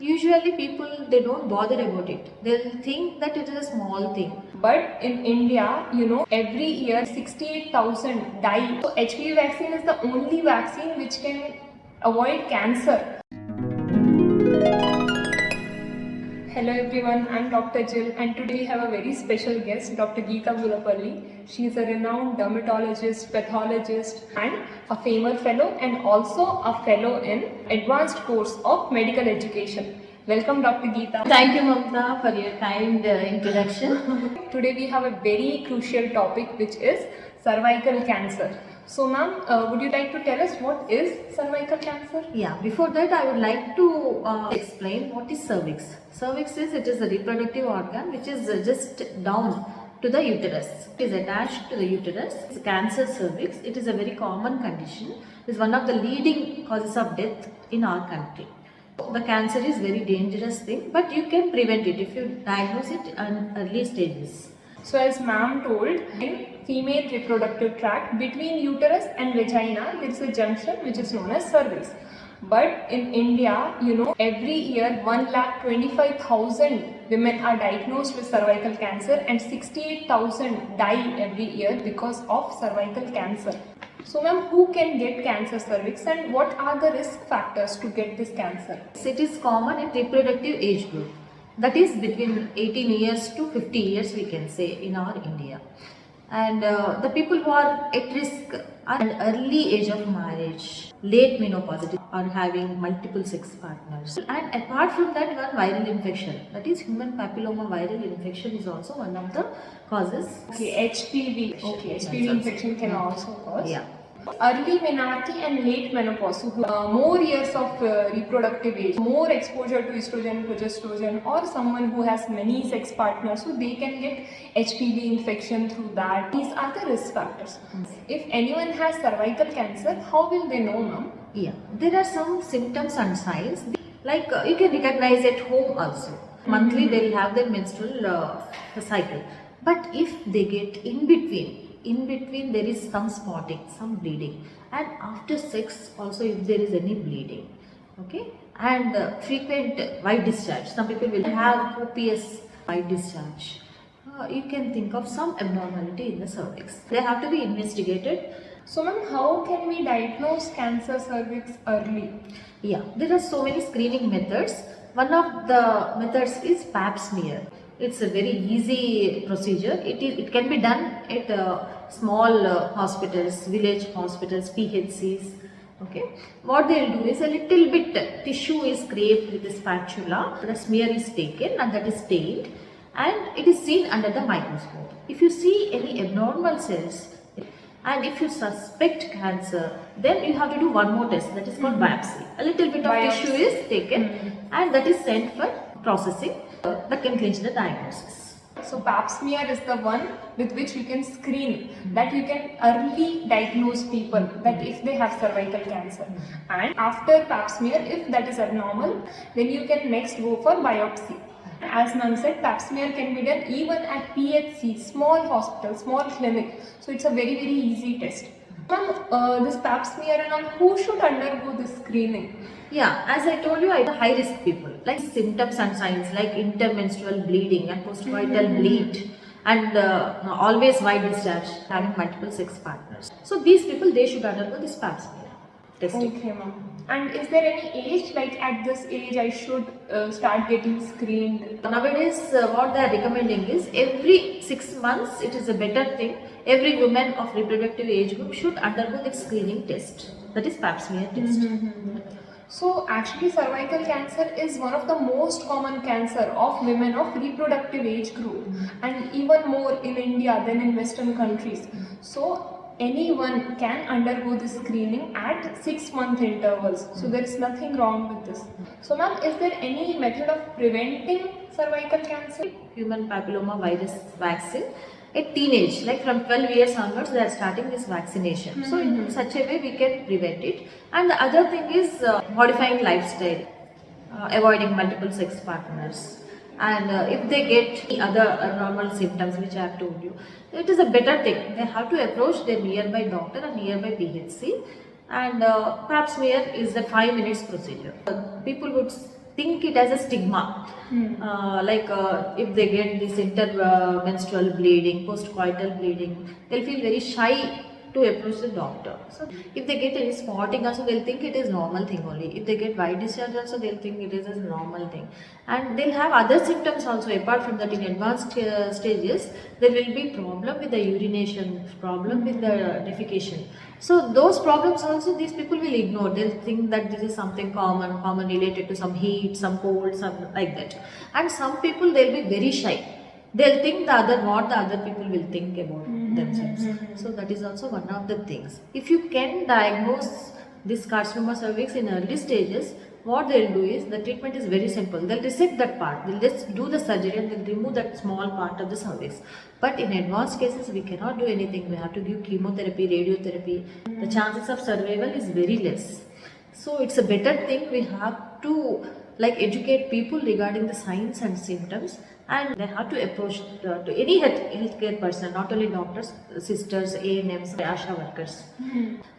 Usually people, they don't bother about it. They'll think that it is a small thing. But in India, every year 68,000 die. So HPV vaccine is the only vaccine which can avoid cancer. Hello everyone, I'm Dr. Jill and today we have a very special guest, Dr. Geetha. She is a renowned dermatologist, pathologist and a FAIMER fellow and also a fellow in advanced course of medical education. Welcome Dr. Geetha. Thank you Mamta for your kind introduction. Today we have a very crucial topic which is cervical cancer. So ma'am, would you like to tell us what is cervical cancer? Yeah, before that I would like to explain what is cervix. Cervix is, it is a reproductive organ which is just down to the uterus. It is attached to the uterus. It's cancer cervix. It is a very common condition. It is one of the leading causes of death in our country. The cancer is very dangerous thing, but you can prevent it if you diagnose it in early stages. So as ma'am told, in female reproductive tract between uterus and vagina there is a junction which is known as cervix. But in India, every year 1,25,000 women are diagnosed with cervical cancer and 68,000 die every year because of cervical cancer. So ma'am, who can get cancer cervix and what are the risk factors to get this cancer? It is common in reproductive age group. That is between 18 years to 50 years we can say in our India. And the people who are at risk are at early age of marriage, late menopause, or having multiple sex partners. And apart from that, one viral infection, that is human papilloma viral infection, is also one of the causes. Okay, HPV. Okay, HPV infection can also cause. Yeah. Early menarche and late menopause, so more years of reproductive age, more exposure to estrogen, progesterone, or someone who has many sex partners, so they can get HPV infection through that. These are the risk factors. If anyone has cervical cancer, how will they know, ma'am? Yeah, there are some symptoms and signs, like you can recognize at home also. Monthly they will have their menstrual cycle, but if they get in between there is some spotting, some bleeding, and after sex also if there is any bleeding, okay, and frequent white discharge, some people will have copious white discharge, you can think of some abnormality in the cervix. They have to be investigated. So ma'am, how can we diagnose cancer cervix early? Yeah, there are so many screening methods. One of the methods is PAP smear. It's a very easy procedure. It can be done at small hospitals, village hospitals, PHCs. Okay. What they'll do is a little bit tissue is scraped with a spatula. The smear is taken and that is stained, and it is seen under the microscope. If you see any abnormal cells, and if you suspect cancer, then you have to do one more test, that is called biopsy. A little bit of tissue is taken and that is sent for processing that can clinch the diagnosis. So pap smear is the one with which you can screen, that you can early diagnose people that if they have cervical cancer. And after pap smear, if that is abnormal, then you can next go for biopsy. As ma'am said, pap smear can be done even at PHC, small hospital, small clinic. So it's a very easy test. Ma'am, this pap smear and all, who should undergo this screening? Yeah, as I told you, the high risk people, like symptoms and signs like intermenstrual bleeding and postcoital bleed, and always white discharge, having multiple sex partners. So these people, they should undergo this pap smear testing. Okay, ma'am. And is there any age, like at this age I should start getting screened? Nowadays, what they are recommending is every 6 months, it is a better thing. Every woman of reproductive age group should undergo this screening test, that is pap smear test. So actually cervical cancer is one of the most common cancer of women of reproductive age group, and even more in India than in Western countries. So anyone can undergo this screening at 6-month intervals. So there is nothing wrong with this. So ma'am, is there any method of preventing cervical cancer? Human papilloma virus vaccine. At teenage, like from 12 years onwards, they are starting this vaccination. So in such a way we can prevent it. And the other thing is modifying lifestyle, avoiding multiple sex partners. And if they get any other abnormal symptoms which I have told you, it is a better thing. They have to approach their nearby doctor or nearby PHC. And pap smear is a 5 minutes procedure. People would think it as a stigma. If they get this intermenstrual bleeding, postcoital bleeding, they'll feel very shy to approach the doctor. So if they get any spotting also, they'll think it is normal thing only. If they get white discharge also, they'll think it is a normal thing. And they'll have other symptoms also apart from that. In advanced stages, there will be problem with the urination, problem with the defecation. So those problems also these people will ignore. They'll think that this is something common related to some heat, some cold, some like that. And some people they'll be very shy. They'll think what the other people will think about themselves. So that is also one of the things. If you can diagnose this carcinoma cervix in early stages, what they'll do is the treatment is very simple. They'll resect that part. They'll just do the surgery and they'll remove that small part of the cervix. But in advanced cases, we cannot do anything. We have to give chemotherapy, radiotherapy. The chances of survival is very less. So it's a better thing. We have to educate people regarding the signs and symptoms, and they have to approach to any healthcare person, not only doctors, sisters, ANMs, ASHA workers.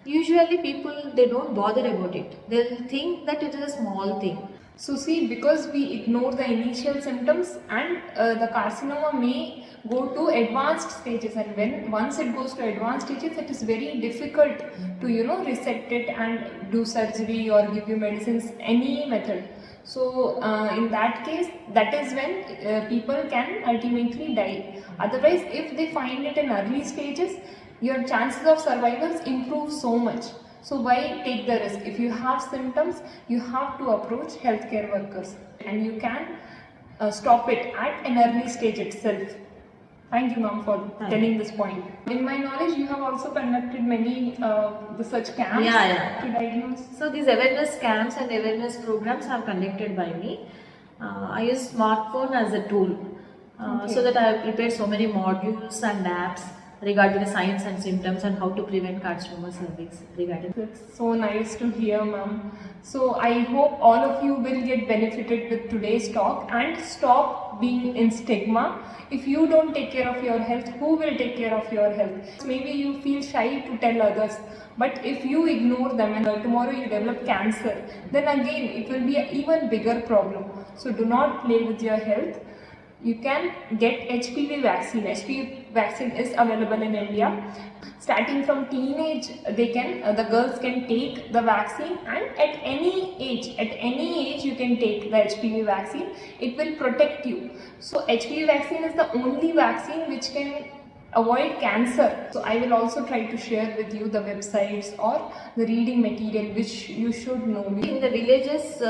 Usually people, they don't bother about it. They'll think that it is a small thing. So see, because we ignore the initial symptoms, and the carcinoma may go to advanced stages, and once it goes to advanced stages, it is very difficult to resect it and do surgery or give you medicines, any method. So in that case, that is when people can ultimately die. Otherwise, if they find it in early stages, your chances of survival improve so much. So why take the risk? If you have symptoms, you have to approach healthcare workers, and you can stop it at an early stage itself. Thank you, ma'am, for telling this point. In my knowledge, you have also conducted many such camps to diagnose. So these awareness camps and awareness programs are conducted by me. I use smartphone as a tool, so that I have prepared so many modules and apps regarding the signs and symptoms and how to prevent carcinoma cervix. That's so nice to hear, ma'am. So I hope all of you will get benefited with today's talk and stop being in stigma. If you don't take care of your health, who will take care of your health? Maybe you feel shy to tell others, but if you ignore them and tomorrow you develop cancer, then again it will be an even bigger problem. So do not play with your health. You can get HPV vaccine. HPV vaccine is available in India. Starting from teenage, the girls can take the vaccine, and at any age you can take the HPV vaccine. It will protect you. So HPV vaccine is the only vaccine which can avoid cancer. So I will also try to share with you the websites or the reading material which you should know. In the villages,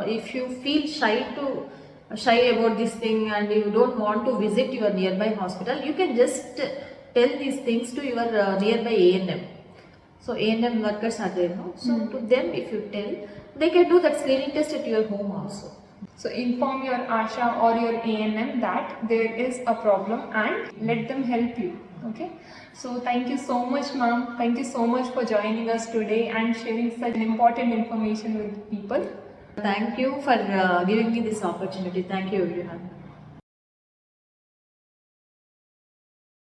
if you feel shy about this thing and you don't want to visit your nearby hospital, you can just tell these things to your nearby ANM. So ANM workers are there, no? So to them, if you tell, they can do that screening test at your home also. So inform your ASHA or your ANM that there is a problem and let them help you. Okay. So thank you so much, ma'am. Thank you so much for joining us today and sharing such important information with people. Thank you for giving me this opportunity. Thank you, everyone.